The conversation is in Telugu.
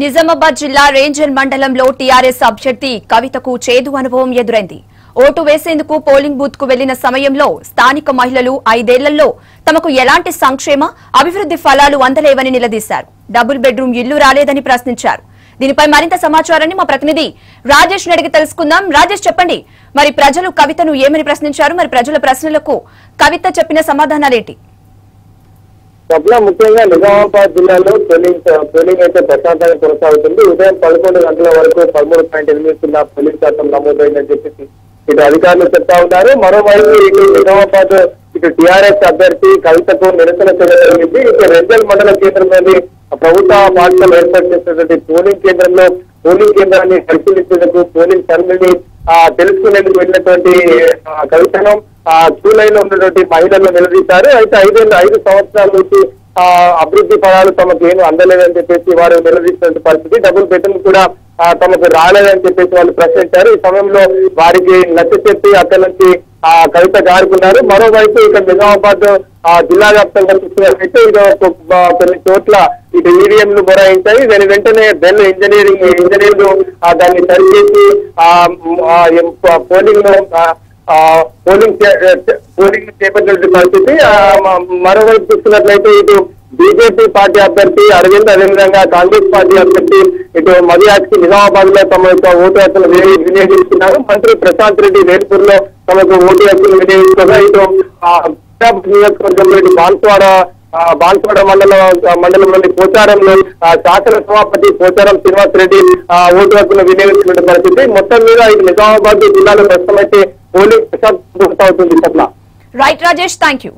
నిజామాబాద్ జిల్లా రేంజల్ మండలంలో టీఆర్ఎస్ అభ్యర్థి కవితకు చేదు అనుభవం ఎదురైంది. ఓటు వేసేందుకు పోలింగ్ బూత్ కు వెళ్లిన సమయంలో స్థానిక మహిళలు 5 ఏళ్లలో తమకు ఎలాంటి సంక్షేమ అభివృద్ధి ఫలాలు అందలేవని నిలదీశారు. డబుల్ బెడ్రూమ్ ఇల్లు రాలేదని ప్రశ్నించారు. దీనిపై మరింత సమాచారాన్ని మా ప్రతినిధి రాజేష్ అడిగి తెలుసుకుందాం. రాజేష్, చెప్పండి, మరి ప్రజలు కవితను ఏమని ప్రశ్నించారు? మరి ప్రజల ప్రశ్నలకు కవిత చెప్పిన సమాధానాలేంటి? ముఖ్యంగా నిజామాబాద్ జిల్లాలో పోలింగ్ అయితే ప్రశాంతంగా కొనసాగుతుంది. ఉదయం 11 గంటల వరకు 13.8 పోలింగ్ శాతం నమోదైందని చెప్పేసి ఇటు అధికారులు చెప్తా ఉన్నారు. మరోవైపు ఇటు నిజామాబాద్ ఇటు టీఆర్ఎస్ అభ్యర్థి కవితకు నిరసన చేయగలిగింది. ఇటు రెంజల్ మండల కేంద్రంలోని ప్రభుత్వ పాఠశాల ఏర్పాటు చేసినటువంటి పోలింగ్ కేంద్రాన్ని పరిశీలించేందుకు పోలింగ్ సర్వేని తెలుసుకునేందుకు వెళ్ళినటువంటి కవితను క్యూ లైన్ లో ఉన్నటువంటి మహిళలను నిలదీశారు. అయితే 5 సంవత్సరాల నుంచి అభివృద్ధి ఫలాలు తమకు ఏమీ అందలేదని చెప్పేసి వారు నిలదీస్తున్న పరిస్థితి. డబుల్ బెడ్రూమ్ కూడా తమకు రాలేదని చెప్పేసి వాళ్ళు ప్రశ్నించారు. ఈ సమయంలో వారికి నచ్చ చెప్పి అక్కడి నుంచి కవిత జారుకున్నారు. మరోవైపు ఇక్కడ నిజామాబాద్ జిల్లా వ్యాప్తంగా చూసినట్లయితే ఇది కొన్ని చోట్ల ఇటు ఈవీఎంలు మొరాయించాయి. దాని వెంటనే బెల్ ఇంజనీర్లు దాన్ని సరిచేసి పోలింగ్ చేపట్టిన పరిస్థితి. మరోవైపు చూస్తున్నట్లయితే ఇటు బీజేపీ పార్టీ అభ్యర్థి అరవింద్, అదేవిధంగా కాంగ్రెస్ పార్టీ అభ్యర్థి ఇటు మదియాకి నిజామాబాద్ లో తమ యొక్క ఓటు హక్కులు వినియోగిస్తున్నారు. మంత్రి ప్రశాంత్ రెడ్డి వేల్పూర్ లో తమకు ఓటు హక్కులు వినియోగిస్తున్నారు. ఇటు నియోజకవర్గంలో ఇటు బాన్స్వాడ మండలంలోని పోచారంలో శాసన సభాపతి పోచారం శ్రీనివాస్ రెడ్డి ఓటు హక్కులు వినియోగిస్తున్న పరిస్థితి. మొత్తం మీద ఇది నిజామాబాద్ జిల్లాలో ప్రస్తుతం అయితే పోలింగ్ ప్రశాంతంగా అవుతుంది. పట్ల రైట్ రాజేష్, థ్యాంక్ యూ.